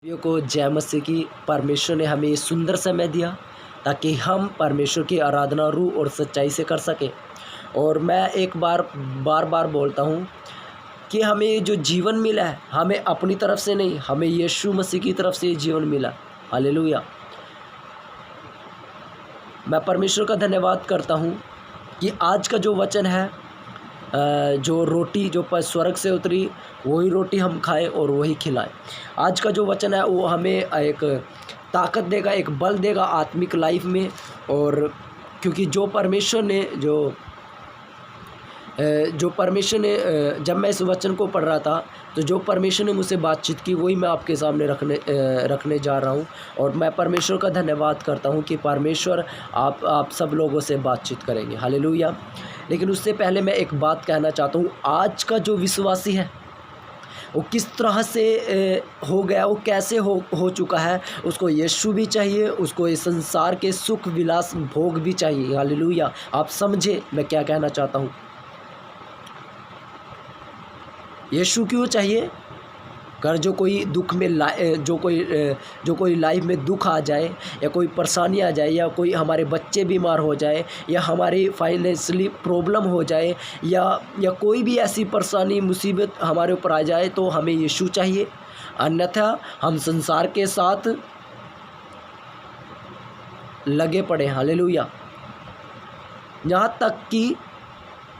सभी को जय मसीह की। परमेश्वर ने हमें ये सुंदर समय दिया ताकि हम परमेश्वर की आराधना रूह और सच्चाई से कर सकें। और मैं एक बार बार बार बोलता हूँ कि हमें ये जो जीवन मिला है, हमें अपनी तरफ से नहीं, हमें यीशु मसीह की तरफ से ये जीवन मिला। हालेलुया। मैं परमेश्वर का धन्यवाद करता हूँ कि आज का जो वचन है, जो रोटी जो स्वर्ग से उतरी, वही रोटी हम खाएं और वही खिलाएं। आज का जो वचन है वो हमें एक ताकत देगा, एक बल देगा आत्मिक लाइफ में। और क्योंकि जो परमेश्वर ने जब मैं इस वचन को पढ़ रहा था तो जो परमेश्वर ने मुझसे बातचीत की वही मैं आपके सामने रखने जा रहा हूँ। और मैं परमेश्वर का धन्यवाद करता हूँ कि परमेश्वर आप सब लोगों से बातचीत करेंगे। हालेलुया। लेकिन उससे पहले मैं एक बात कहना चाहता हूँ, आज का जो विश्वासी है वो किस तरह से हो गया, वो कैसे हो चुका है। उसको यीशु भी चाहिए, उसको इस संसार के सुख विलास भोग भी चाहिए। हालेलुया। आप समझे मैं क्या कहना चाहता हूँ। यीशु क्यों चाहिए? अगर जो कोई दुख में जो कोई लाइफ में दुख आ जाए, या कोई परेशानी आ जाए, या कोई हमारे बच्चे बीमार हो जाए, या हमारी फाइनेंशियली प्रॉब्लम हो जाए, या कोई भी ऐसी परेशानी मुसीबत हमारे ऊपर आ जाए, तो हमें यीशु चाहिए। अन्यथा हम संसार के साथ लगे पड़े। हालेलुया। यहाँ तक कि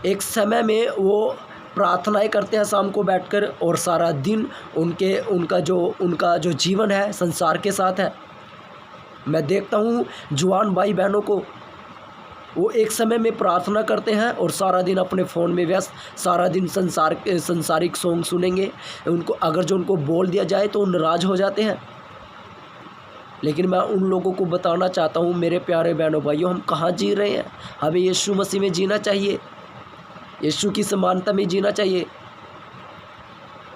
एक समय में वो प्रार्थनाएं करते हैं शाम को बैठकर, और सारा दिन उनका जो जीवन है संसार के साथ है। मैं देखता हूँ जवान भाई बहनों को, वो एक समय में प्रार्थना करते हैं और सारा दिन अपने फ़ोन में व्यस्त, सारा दिन संसारिक सॉन्ग सुनेंगे। उनको बोल दिया जाए तो नाराज़ हो जाते हैं। लेकिन मैं उन लोगों को बताना चाहता हूँ, मेरे प्यारे बहनों भाइयों, हम कहाँ जी रहे हैं। हमें यीशु मसीह में जीना चाहिए, यीशु की समानता में जीना चाहिए।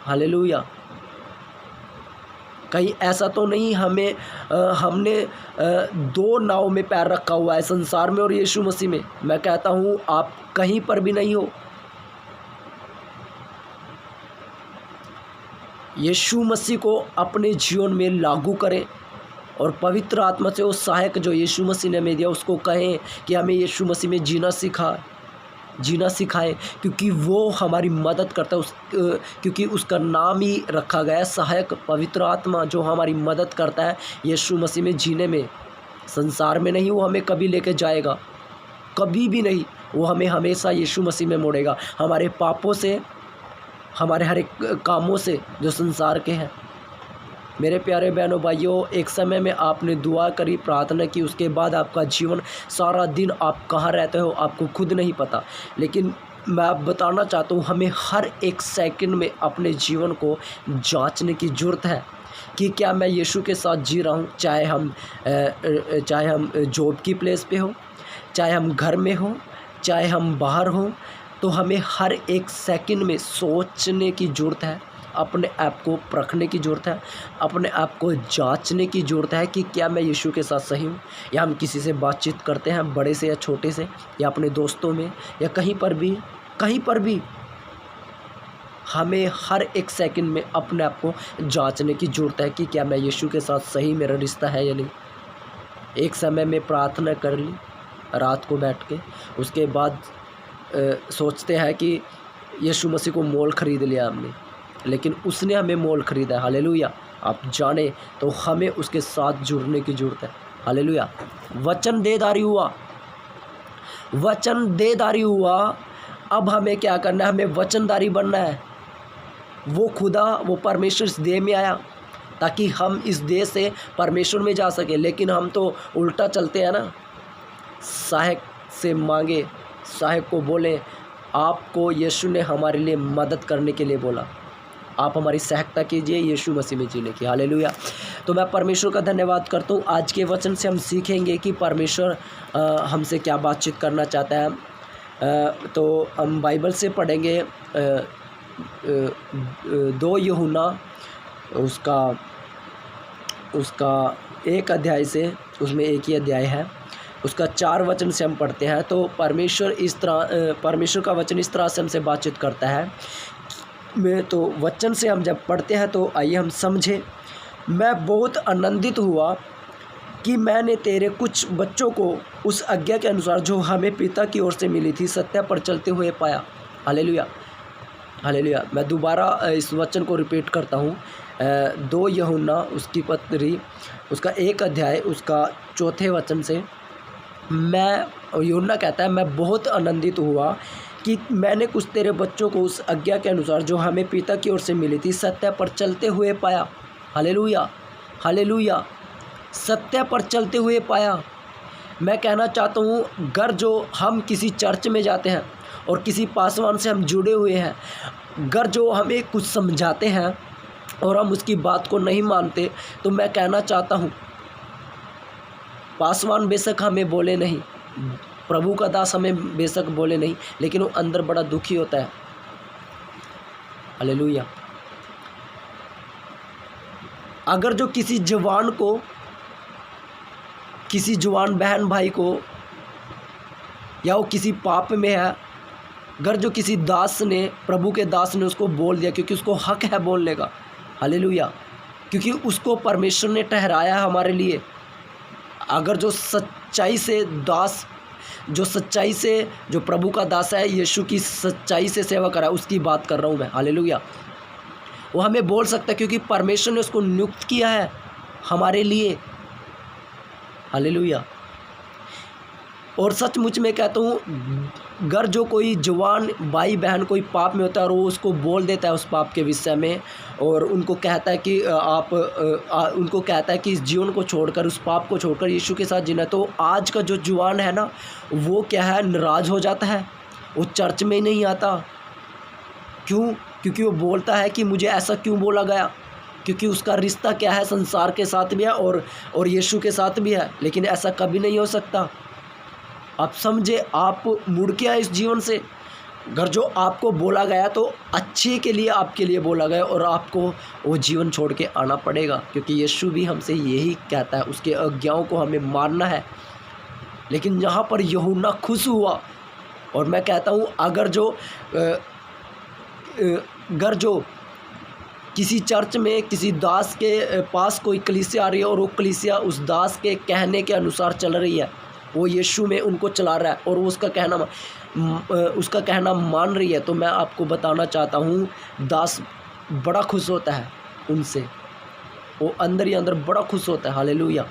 हालेलुया। कहीं ऐसा तो नहीं हमने दो नाव में पैर रखा हुआ है, संसार में और यीशु मसीह में। मैं कहता हूँ आप कहीं पर भी नहीं हो। यीशु मसीह को अपने जीवन में लागू करें और पवित्र आत्मा से उस सहायक जो यीशु मसीह ने हमें दिया उसको कहें कि हमें यीशु मसीह में जीना सिखाएं, क्योंकि वो हमारी मदद करता है। क्योंकि उसका नाम ही रखा गया है सहायक, पवित्र आत्मा, जो हमारी मदद करता है यीशु मसीह में जीने में। संसार में नहीं वो हमें कभी लेके जाएगा, कभी भी नहीं। वो हमें हमेशा यीशु मसीह में मोड़ेगा, हमारे पापों से, हमारे हर एक कामों से जो संसार के हैं। मेरे प्यारे बहनों भाइयों, एक समय में आपने दुआ करी, प्रार्थना की, उसके बाद आपका जीवन, सारा दिन आप कहाँ रहते हो आपको खुद नहीं पता। लेकिन मैं आप बताना चाहता हूँ, हमें हर एक सेकंड में अपने जीवन को जांचने की ज़रूरत है कि क्या मैं यीशु के साथ जी रहा हूँ। चाहे हम जॉब की प्लेस पे हो, चाहे हम घर में हो, चाहे हम बाहर हों, तो हमें हर एक सेकंड में सोचने की ज़रूरत है, अपने आप को परखने की ज़रूरत है, अपने आप को जांचने की ज़रूरत है कि क्या मैं यीशु के साथ सही हूँ। या हम किसी से बातचीत करते हैं, बड़े से या छोटे से, या अपने दोस्तों में, या कहीं पर भी हमें हर एक सेकंड में अपने आप को जांचने की ज़रूरत है कि क्या मैं यीशु के साथ सही मेरा रिश्ता है या नहीं। एक समय में प्रार्थना कर ली रात को बैठ के, उसके बाद सोचते हैं कि यीशु मसीह को मोल खरीद लिया हमने, लेकिन उसने हमें मोल खरीदा है। हालेलुया। आप जाने तो हमें उसके साथ जुड़ने की ज़रूरत है। हालेलुया। वचन देदारी हुआ। अब हमें क्या करना है? हमें वचनदारी बनना है। वो खुदा, वो परमेश्वर इस देह में आया ताकि हम इस देह से परमेश्वर में जा सके। लेकिन हम तो उल्टा चलते हैं ना। सहायक से मांगे, सहायक को बोले, आपको यीशु ने हमारे लिए मदद करने के लिए बोला, आप हमारी सहायता कीजिए यीशु मसीह में जीने की। हालेलुया। तो मैं परमेश्वर का धन्यवाद करता हूँ। आज के वचन से हम सीखेंगे कि परमेश्वर हमसे क्या बातचीत करना चाहता है। तो हम बाइबल से पढ़ेंगे 2 यूहन्ना उसका 1 अध्याय से, उसमें एक ही अध्याय है, उसका 4 वचन से हम पढ़ते हैं। तो परमेश्वर का वचन इस तरह से हमसे बातचीत करता है। तो वचन से हम जब पढ़ते हैं तो आइए हम समझें मैं बहुत आनंदित हुआ कि मैंने तेरे कुछ बच्चों को उस आज्ञा के अनुसार जो हमें पिता की ओर से मिली थी सत्य पर चलते हुए पाया। Hallelujah, hallelujah. मैं दोबारा इस वचन को रिपीट करता हूँ। 2 यूहन्ना उसकी पत्री उसका 1 अध्याय उसका 4 वचन से यूहन्ना कहता है, मैं बहुत आनंदित हुआ कि मैंने कुछ तेरे बच्चों को उस आज्ञा के अनुसार जो हमें पिता की ओर से मिली थी सत्य पर चलते हुए पाया। Hallelujah, hallelujah. सत्य पर चलते हुए पाया। मैं कहना चाहता हूँ, अगर जो हम किसी चर्च में जाते हैं और किसी पासवान से हम जुड़े हुए हैं, अगर जो हमें कुछ समझाते हैं और हम उसकी बात को नहीं मानते, तो मैं कहना चाहता हूँ, पासवान बेशक हमें बोले नहीं, प्रभु का दास हमें बेशक बोले नहीं, लेकिन वो अंदर बड़ा दुखी होता है। हालेलुया। अगर जो किसी जवान को, किसी जवान बहन भाई को, या वो किसी पाप में है, अगर जो किसी दास ने, प्रभु के दास ने उसको बोल दिया, क्योंकि उसको हक है बोलने का। हालेलुया। क्योंकि उसको परमेश्वर ने ठहराया है हमारे लिए। अगर जो सच्चाई से दास, जो सच्चाई से, जो प्रभु का दास है, यीशु की सच्चाई से सेवा करा, उसकी बात कर रहा हूँ मैं। हालेलुया। वो हमें बोल सकता है क्योंकि परमेश्वर ने उसको नियुक्त किया है हमारे लिए। हालेलुया। और सचमुच में कहता हूँ, अगर जो कोई जवान भाई बहन कोई पाप में होता है और वो उसको बोल देता है उस पाप के विषय में, और उनको कहता है कि उनको कहता है कि इस जीवन को छोड़कर, उस पाप को छोड़कर यीशु के साथ जीना, तो आज का जो जवान है ना, वो क्या है, नाराज़ हो जाता है, वो चर्च में ही नहीं आता। क्यों? क्योंकि वो बोलता है कि मुझे ऐसा क्यों बोला गया, क्योंकि उसका रिश्ता क्या है, संसार के साथ भी है और यीशु के साथ भी है। लेकिन ऐसा कभी नहीं हो सकता। आप समझे, आप मुड़ के आए इस जीवन से। अगर जो आपको बोला गया तो अच्छे के लिए आपके लिए बोला गया, और आपको वो जीवन छोड़ के आना पड़ेगा, क्योंकि यीशु भी हमसे यही कहता है, उसके आज्ञाओं को हमें मानना है। लेकिन यहाँ पर यूहन्ना खुश हुआ, और मैं कहता हूँ, अगर जो किसी चर्च में किसी दास के पास कोई कलीसिया आ रही है और वो कलीसिया उस दास के कहने के अनुसार चल रही है, वो यीशु में उनको चला रहा है और वो उसका कहना मान रही है, तो मैं आपको बताना चाहता हूँ, दास बड़ा खुश होता है उनसे। वो अंदर ही अंदर बड़ा खुश होता है। हालेलुया।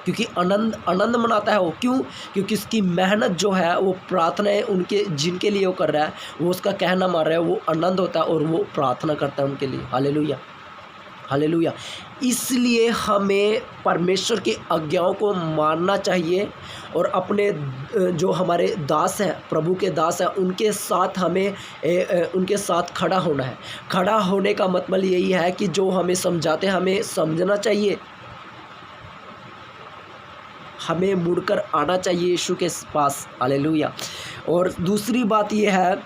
क्योंकि आनंद मनाता है वो। क्यों? क्योंकि उसकी मेहनत जो है, वो प्रार्थनाएं उनके जिनके लिए वो कर रहा है, वो उसका कहना मान रहा है, वो आनंद होता है और वो प्रार्थना करता है उनके लिए। Hallelujah, hallelujah. इसलिए हमें परमेश्वर की आज्ञाओं को मानना चाहिए, और अपने जो हमारे दास हैं, प्रभु के दास हैं, उनके साथ हमें उनके साथ खड़ा होना है। खड़ा होने का मतलब यही है कि जो हमें समझाते हैं, हमें समझना चाहिए, हमें मुड़कर आना चाहिए यीशु के पास। हालेलुया। और दूसरी बात यह है,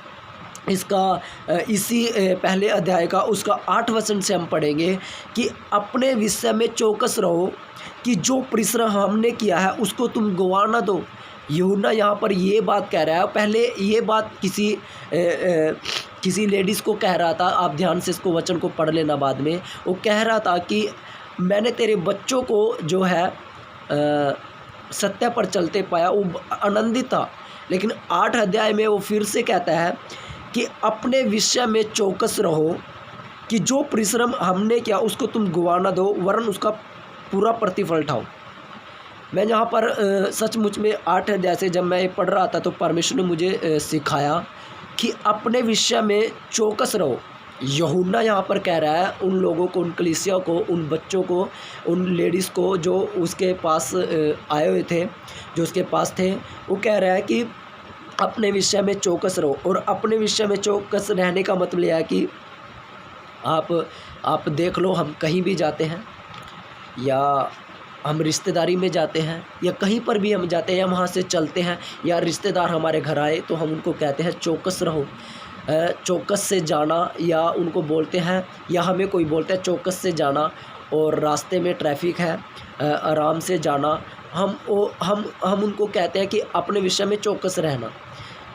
इसका इसी पहले अध्याय का उसका 8 वचन से हम पढ़ेंगे कि अपने विषय में चौकस रहो कि जो परिश्रम हमने किया है उसको तुम गवा ना दो। यूहन्ना यहाँ पर ये बात कह रहा है। पहले ये बात किसी लेडीज़ को कह रहा था, आप ध्यान से इसको वचन को पढ़ लेना बाद में। वो कह रहा था कि मैंने तेरे बच्चों को जो है सत्य पर चलते पाया, वो आनंदित था। लेकिन 8 अध्याय में वो फिर से कहता है कि अपने विषय में चौकस रहो कि जो परिश्रम हमने किया उसको तुम गवा ना दो, वरन उसका पूरा प्रतिफल उठाओ। मैं यहाँ पर सचमुच में 8 अध्याय से जब मैं पढ़ रहा था तो परमेश्वर ने मुझे सिखाया कि अपने विषय में चौकस रहो। यूहन्ना यहाँ पर कह रहा है उन लोगों को, उन कलीसिया को, उन बच्चों को, उन लेडीज़ को जो उसके पास आए हुए थे, जो उसके पास थे, वो कह रहा है कि अपने विषय में चौकस रहो। और अपने विषय में चौकस रहने का मतलब यह है कि आप देख लो, हम कहीं भी जाते हैं या हम रिश्तेदारी में जाते हैं या कहीं पर भी हम जाते हैं या वहाँ से चलते हैं या रिश्तेदार हमारे घर आए तो हम उनको कहते हैं चौकस रहो, चौकस से जाना, या उनको बोलते हैं, या हमें कोई बोलता है चौकस से जाना और रास्ते में ट्रैफिक है आराम से जाना। हम उनको कहते हैं कि अपने विषय में चौकस रहना।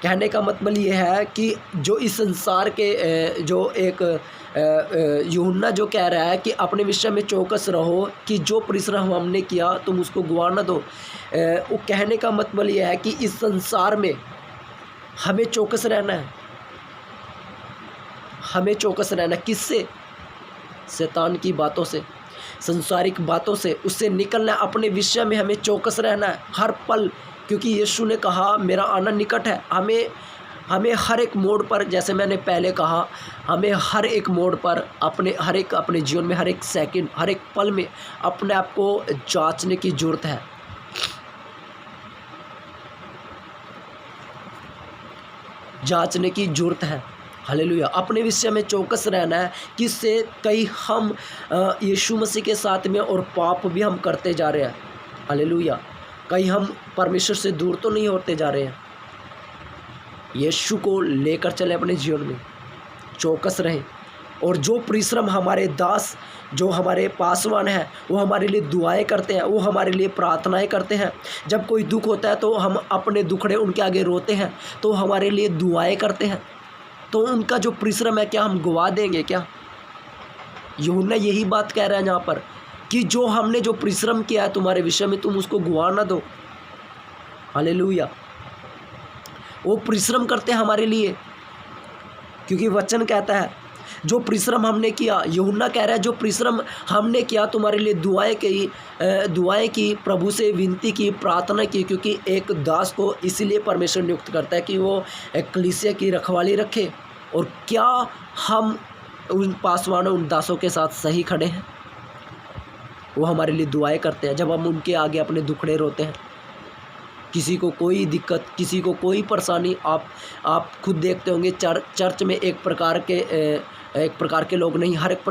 कहने का मतलब ये है कि जो इस संसार के जो एक यूहन्ना जो कह रहा है कि अपने विषय में चौकस रहो कि जो परिश्रम हमने किया तुम उसको गवा न दो। वो कहने का मतलब यह है कि इस संसार में हमें चौकस रहना है। हमें चौकस रहना किससे? शैतान की बातों से, संसारिक बातों से, उससे निकलना है। अपने विषय में हमें चौकस रहना है हर पल, क्योंकि यीशु ने कहा मेरा आना निकट है। हमें हर एक मोड़ पर, जैसे मैंने पहले कहा, हमें हर एक मोड़ पर अपने जीवन में हर एक सेकंड, हर एक पल में अपने आप को जांचने की ज़रूरत है। जांचने की ज़रूरत है। हालेलुया। अपने विषय में चौकस रहना है, किससे? कहीं हम यीशु मसीह के साथ में और पाप भी हम करते जा रहे हैं। हालेलुया। कहीं हम परमेश्वर से दूर तो नहीं होते जा रहे हैं। यीशु को लेकर चले अपने जीवन में, चौकस रहें। और जो परिश्रम हमारे दास, जो हमारे पासवान हैं, वो हमारे लिए दुआएं करते हैं, वो हमारे लिए प्रार्थनाएं करते हैं। जब कोई दुख होता है तो हम अपने दुखड़े उनके आगे रोते हैं, तो हमारे लिए दुआएं करते हैं। तो उनका जो परिश्रम है क्या हम गवा देंगे क्या? यूहन्ना यही बात कह रहा है यहाँ पर कि जो हमने जो परिश्रम किया है तुम्हारे विषय में, तुम उसको गवा ना दो। हालेलुया। वो परिश्रम करते हैं हमारे लिए, क्योंकि वचन कहता है जो परिश्रम हमने किया, यूहन्ना कह रहा है जो परिश्रम हमने किया तुम्हारे लिए दुआएं की, प्रभु से विनती की, प्रार्थना की। क्योंकि एक दास को इसीलिए परमेश्वर नियुक्त करता है कि वो एक कलीसिया की रखवाली रखे। और क्या हम उन पासवानों, उन दासों के साथ सही खड़े हैं? वो हमारे लिए दुआएं करते हैं जब हम उनके आगे अपने दुखड़े रोते हैं। किसी को कोई दिक्कत, किसी को कोई परेशानी, आप खुद देखते होंगे चर्च में एक प्रकार के लोग नहीं, हर एक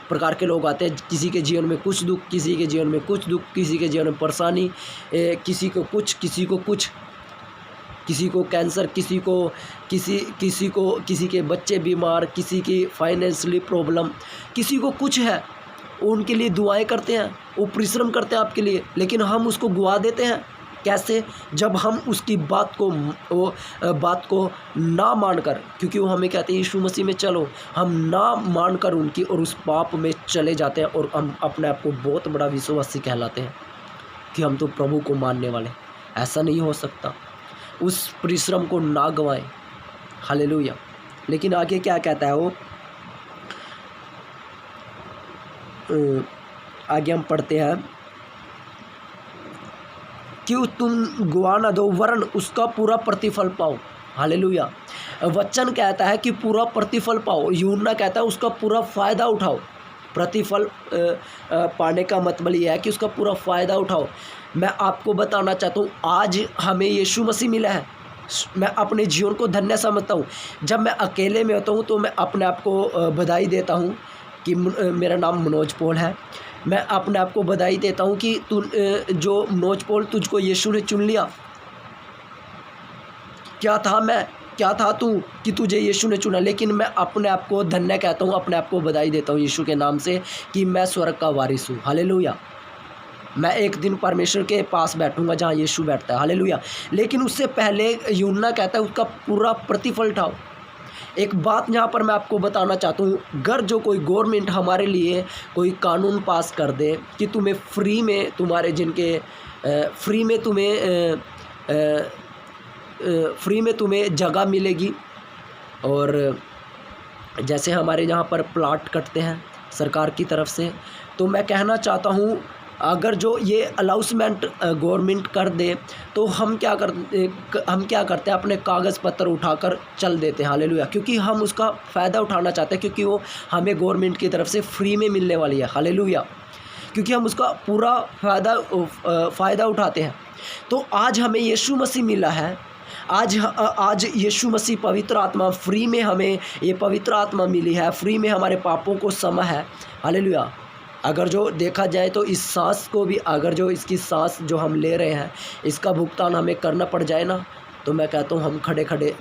प्रकार के लोग आते हैं। किसी के जीवन में कुछ दुख, किसी के जीवन में कुछ दुख, किसी के जीवन में परेशानी, किसी को कुछ, किसी को कुछ, किसी को कैंसर, किसी के बच्चे बीमार, किसी की फाइनेंशियली प्रॉब्लम, किसी को कुछ है। उनके लिए दुआएं करते हैं, वो परिश्रम करते हैं आपके लिए, लेकिन हम उसको गुआ देते हैं। कैसे? जब हम उसकी बात को ना मानकर, क्योंकि वो हमें कहते हैं यीशु मसीह में चलो, हम ना मानकर उनकी और उस पाप में चले जाते हैं और हम अपने आप को बहुत बड़ा विश्वासी कहलाते हैं कि हम तो प्रभु को मानने वाले। ऐसा नहीं हो सकता। उस परिश्रम को ना गंवाएं। हालेलुया। लेकिन आगे क्या कहता है वो? आगे हम पढ़ते हैं कि तुम गवा ना दो, वरन उसका पूरा प्रतिफल पाओ। हालेलुया। वचन कहता है कि पूरा प्रतिफल पाओ। यूहन्ना कहता है उसका पूरा फ़ायदा उठाओ। प्रतिफल पाने का मतलब यह है कि उसका पूरा फ़ायदा उठाओ। मैं आपको बताना चाहता हूँ, आज हमें यीशु मसीह मिला है। मैं अपने जीवन को धन्य समझता हूँ। जब मैं अकेले में होता हूँ तो मैं अपने आप को बधाई देता हूँ कि मेरा नाम मनोज पॉल है। मैं अपने आप को बधाई देता हूँ कि जो मनोज पॉल, तुझको यीशु ने चुन लिया। क्या था तू कि तुझे यीशु ने चुना? लेकिन मैं अपने आप को धन्य कहता हूँ, अपने आप को बधाई देता हूँ यीशु के नाम से कि मैं स्वर्ग का वारिस हूँ। हालेलुया। मैं एक दिन परमेश्वर के पास बैठूंगा जहाँ यीशु बैठता है। हालेलुया। लेकिन उससे पहले यूहन्ना कहता है उसका पूरा प्रतिफल उठाओ। एक बात यहाँ पर मैं आपको बताना चाहता हूँ, अगर जो कोई गवर्नमेंट हमारे लिए कोई कानून पास कर दे कि तुम्हें फ्री में, तुम्हारे जिनके फ्री में तुम्हें जगह मिलेगी, और जैसे हमारे यहाँ पर प्लाट कटते हैं सरकार की तरफ से, तो मैं कहना चाहता हूँ अगर जो ये अलाउंसमेंट गवर्नमेंट कर दे तो हम क्या करते हैं, अपने कागज़ पत्र उठाकर चल देते हैं। हालेलुया। क्योंकि हम उसका फ़ायदा उठाना चाहते हैं, क्योंकि वो हमें गवर्नमेंट की तरफ से फ्री में मिलने वाली है। हालेलुया। क्योंकि हम उसका पूरा फ़ायदा उठाते हैं। तो आज हमें यीशु मसीह मिला है। आज यीशु मसीह पवित्र आत्मा, फ्री में हमें ये पवित्र आत्मा मिली है, फ्री में हमारे पापों को क्षमा है। हालेलुया। अगर जो देखा जाए तो इस सांस को भी, अगर जो इसकी सांस जो हम ले रहे हैं इसका भुगतान हमें करना पड़ जाए ना, तो मैं कहता हूँ हम खड़े खड़े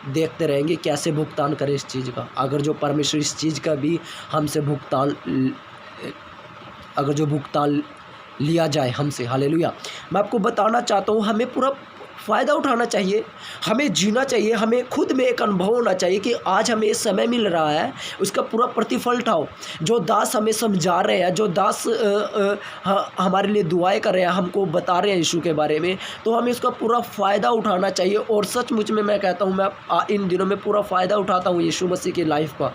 देखते रहेंगे कैसे भुगतान करें इस चीज़ का। अगर जो परमेश्वर इस चीज़ का भी हमसे भुगतान लिया जाए हमसे। हालेलुया। मैं आपको बताना चाहता हूँ हमें पूरा फ़ायदा उठाना चाहिए, हमें जीना चाहिए, हमें खुद में एक अनुभव होना चाहिए कि आज हमें समय मिल रहा है, उसका पूरा प्रतिफल उठाओ। जो दास हमें समझा रहे हैं, जो दास हमारे लिए दुआएं कर रहे हैं, हमको बता रहे हैं यीशु के बारे में, तो हमें उसका पूरा फ़ायदा उठाना चाहिए। और सचमुच में मैं कहता हूँ, मैं इन दिनों में पूरा फ़ायदा उठाता हूँ यीशु मसीह की लाइफ का,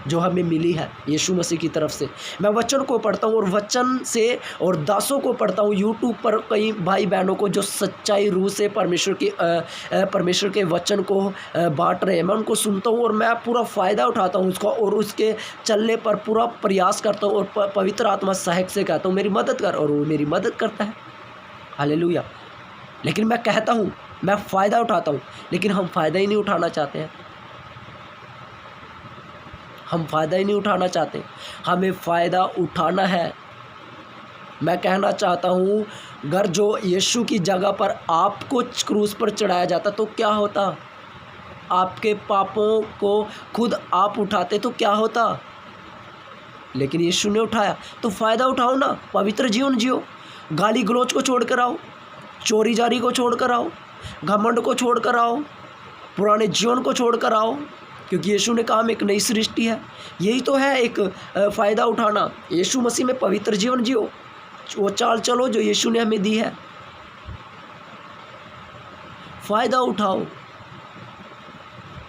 जो हमें मिली है यीशु मसीह की तरफ से। मैं वचन को पढ़ता हूँ और वचन से और दासों को पढ़ता हूँ, यूट्यूब पर कई भाई बहनों को जो सच्चाई रूह से परमेश्वर के वचन को बांट रहे हैं, मैं उनको सुनता हूँ और मैं पूरा फ़ायदा उठाता हूँ उसका, और उसके चलने पर पूरा प्रयास करता हूँ और पवित्र आत्मा सहायक से कहता हूँ मेरी मदद कर, और वो मेरी मदद करता है। हालेलुया। लेकिन मैं कहता हूँ मैं फ़ायदा उठाता हूँ, लेकिन हम फ़ायदा ही नहीं उठाना चाहते हैं। हम फ़ायदा ही नहीं उठाना चाहते, हमें फ़ायदा उठाना है। मैं कहना चाहता हूँ, अगर जो यीशु की जगह पर आपको क्रूस पर चढ़ाया जाता तो क्या होता? आपके पापों को खुद आप उठाते तो क्या होता? लेकिन यीशु ने उठाया, तो फ़ायदा उठाओ ना, पवित्र जीवन जियो, गाली गलौज को छोड़ कर आओ, चोरी जारी को छोड़ कर आओ, घमंड को छोड़ कर आओ, पुराने जीवन को छोड़ कर आओ, क्योंकि यीशु ने कहा हम एक नई सृष्टि है। यही तो है एक फ़ायदा उठाना। यीशु मसीह में पवित्र जीवन जियो, वो चाल चलो जो यीशु ने हमें दी है। फ़ायदा उठाओ,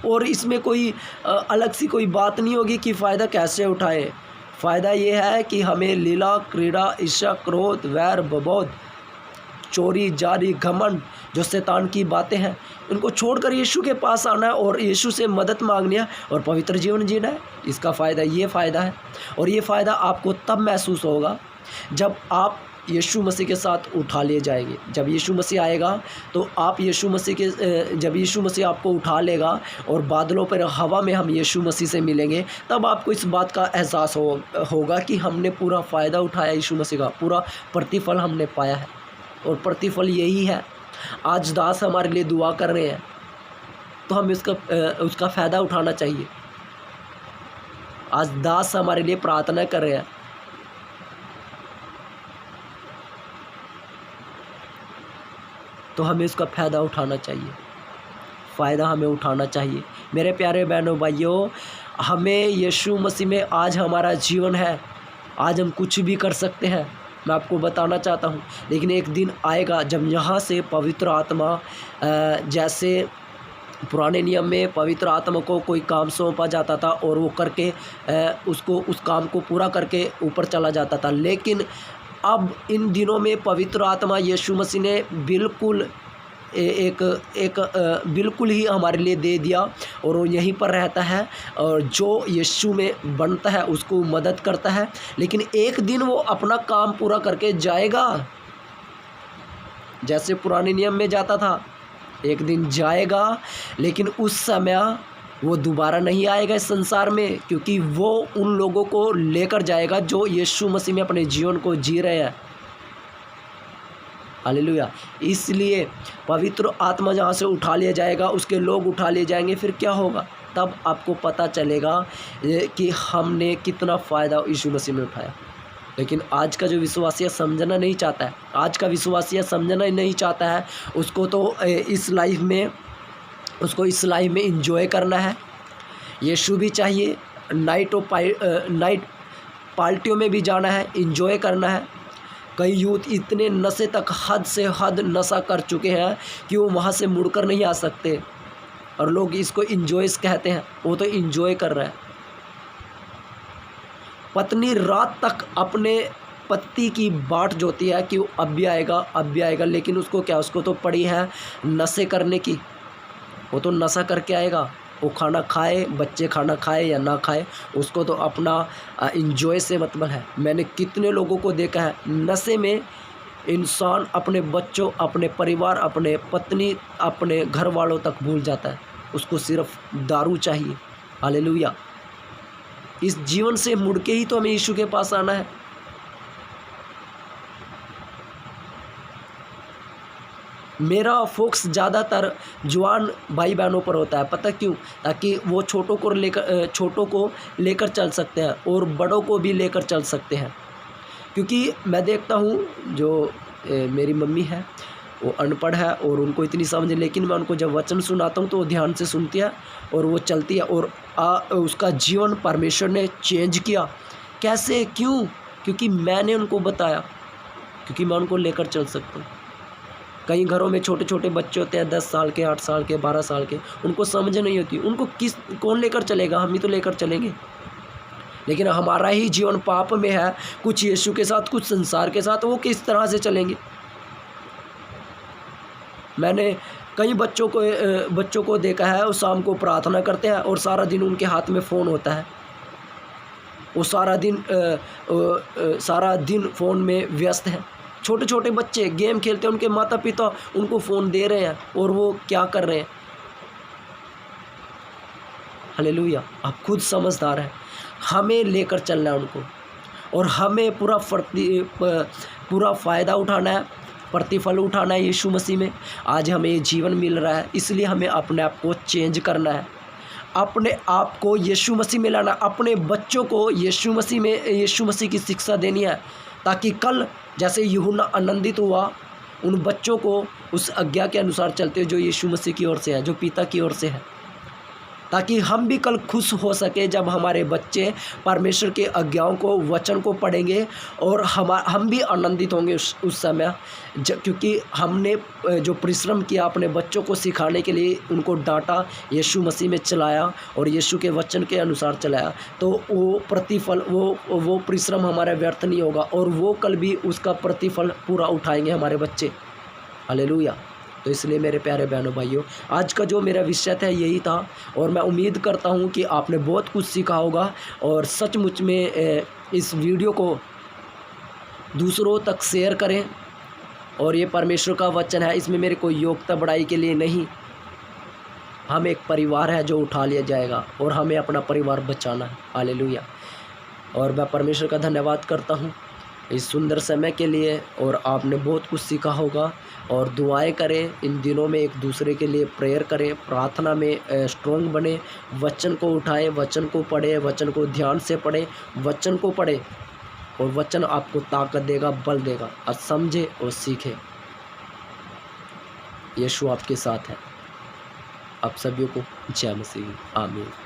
और इसमें कोई अलग सी कोई बात नहीं होगी कि फ़ायदा कैसे उठाएं। फ़ायदा ये है कि हमें लीला, क्रीड़ा, ईर्ष्या, क्रोध, वैर, बबौध, चोरी, जारी, घमंड, जो शैतान की बातें हैं, उनको छोड़कर यीशु के पास आना है और यीशु से मदद मांगनी है और पवित्र जीवन जीना है। इसका फ़ायदा ये फ़ायदा है, और ये फ़ायदा आपको तब महसूस होगा जब आप यीशु मसीह के साथ उठा लिए जाएंगे। जब यीशु मसीह आएगा तो आप जब यीशु मसीह आपको उठा लेगा और बादलों पर हवा में हम यीशु मसीह से मिलेंगे, तब आपको इस बात का एहसास होगा कि हमने पूरा फ़ायदा उठाया, यीशु मसीह का पूरा प्रतिफल हमने पाया है। और प्रतिफल यही है, आज दास हमारे लिए दुआ कर रहे हैं तो हमें उसका फ़ायदा उठाना चाहिए। आज दास हमारे लिए प्रार्थना कर रहे हैं, तो हमें उसका फ़ायदा उठाना चाहिए, फ़ायदा हमें उठाना चाहिए। मेरे प्यारे बहनों भाइयों, हमें यीशु मसीह में आज हमारा जीवन है, आज हम कुछ भी कर सकते हैं, मैं आपको बताना चाहता हूँ। लेकिन एक दिन आएगा जब यहाँ से पवित्र आत्मा, जैसे पुराने नियम में पवित्र आत्मा को कोई काम सौंपा जाता था और वो करके उस काम को पूरा करके ऊपर चला जाता था, लेकिन अब इन दिनों में पवित्र आत्मा यीशु मसीह ने बिल्कुल बिल्कुल ही हमारे लिए दे दिया, और वो यहीं पर रहता है और जो यीशु में बनता है उसको मदद करता है। लेकिन एक दिन वो अपना काम पूरा करके जाएगा, जैसे पुराने नियम में जाता था, एक दिन जाएगा, लेकिन उस समय वो दोबारा नहीं आएगा इस संसार में, क्योंकि वो उन लोगों को लेकर जाएगा जो यीशु मसीह में अपने जीवन को जी रहे हैं। हालेलुया। इसलिए पवित्र आत्मा जहाँ से उठा लिया जाएगा, उसके लोग उठा लिए जाएंगे, फिर क्या होगा? तब आपको पता चलेगा कि हमने कितना फ़ायदा यीशु मसीह में उठाया। लेकिन आज का जो विश्वासी समझना नहीं चाहता है, आज का विश्वासी समझना ही नहीं चाहता है, उसको तो इस लाइफ में एंजॉय करना है। यीशु भी चाहिए, नाइट पार्टियों में भी जाना है, एंजॉय करना है। कई यूथ इतने नशे तक हद से हद नशा कर चुके हैं कि वो वहाँ से मुड़कर नहीं आ सकते, और लोग इसको एंजॉय कहते हैं, वो तो एंजॉय कर रहा है। पत्नी रात तक अपने पति की बाट जोती है कि वो अब भी आएगा, लेकिन उसको क्या, उसको तो पड़ी है नशे करने की, वो तो नशा करके आएगा। वो खाना खाए, बच्चे खाना खाए या ना खाए, उसको तो अपना इंजॉय से मतलब है। मैंने कितने लोगों को देखा है, नशे में इंसान अपने बच्चों, अपने परिवार, अपने पत्नी, अपने घर वालों तक भूल जाता है, उसको सिर्फ दारू चाहिए। हालेलुया। इस जीवन से मुड़ के ही तो हमें यीशु के पास आना है। मेरा फोकस ज़्यादातर जवान भाई बहनों पर होता है, पता क्यों? ताकि वो छोटों को लेकर चल सकते हैं और बड़ों को भी लेकर चल सकते हैं। क्योंकि मैं देखता हूँ जो मेरी मम्मी है, वो अनपढ़ है और उनको इतनी समझ, लेकिन मैं उनको जब वचन सुनाता हूँ तो वो ध्यान से सुनती है और वो चलती है और उसका जीवन परमेश्वर ने चेंज किया। कैसे, क्यों? क्योंकि मैंने उनको बताया, क्योंकि मैं उनको लेकर चल सकता हूँ। कई घरों में छोटे छोटे बच्चे होते हैं 10 साल के, 8 साल के, 12 साल के, उनको समझ नहीं होती, उनको कौन लेकर चलेगा? हम ही तो लेकर चलेंगे। लेकिन हमारा ही जीवन पाप में है, कुछ यीशु के साथ, कुछ संसार के साथ, वो किस तरह से चलेंगे? मैंने कई बच्चों को देखा है, वो शाम को प्रार्थना करते हैं और सारा दिन उनके हाथ में फ़ोन होता है। वो सारा दिन फ़ोन में व्यस्त हैं। छोटे छोटे बच्चे गेम खेलते हैं, उनके माता पिता उनको फ़ोन दे रहे हैं और वो क्या कर रहे हैं? हालेलुया। आप खुद समझदार हैं। हमें लेकर चलना है उनको और हमें पूरा फ़ायदा उठाना है, प्रतिफल उठाना है यीशु मसीह में। आज हमें ये जीवन मिल रहा है, इसलिए हमें अपने आप को चेंज करना है, अपने आप को यीशु मसीह में लाना, अपने बच्चों को यीशु मसीह की शिक्षा देनी है, ताकि कल जैसे यूहन्ना आनंदित हुआ, उन बच्चों को उस आज्ञा के अनुसार चलते हो जो यीशु मसीह की ओर से है, जो पिता की ओर से है, ताकि हम भी कल खुश हो सके जब हमारे बच्चे परमेश्वर के आज्ञाओं को, वचन को पढ़ेंगे और हम भी आनंदित होंगे उस समय, क्योंकि हमने जो परिश्रम किया अपने बच्चों को सिखाने के लिए, उनको डांटा, यीशु मसीह में चलाया और यीशु के वचन के अनुसार चलाया, तो वो प्रतिफल, वो परिश्रम हमारा व्यर्थ नहीं होगा और वो कल भी उसका प्रतिफल पूरा उठाएंगे हमारे बच्चे। हालेलुया। तो इसलिए मेरे प्यारे बहनों भाइयों, आज का जो मेरा विषय था यही था और मैं उम्मीद करता हूँ कि आपने बहुत कुछ सीखा होगा और सचमुच में इस वीडियो को दूसरों तक शेयर करें। और ये परमेश्वर का वचन है, इसमें मेरे कोई योग्यता बढ़ाई के लिए नहीं, हम एक परिवार है जो उठा लिया जाएगा और हमें अपना परिवार बचाना है। हालेलुया। और मैं परमेश्वर का धन्यवाद करता हूँ इस सुंदर समय के लिए और आपने बहुत कुछ सीखा होगा। और दुआएं करें, इन दिनों में एक दूसरे के लिए प्रेयर करें, प्रार्थना में स्ट्रॉन्ग बने, वचन को उठाएं, वचन को पढ़ें, वचन को ध्यान से पढ़ें, वचन को पढ़ें और वचन आपको ताकत देगा, बल देगा। और समझे और सीखें। यीशु आपके साथ है। आप सभी को जय मसीह। आमीन।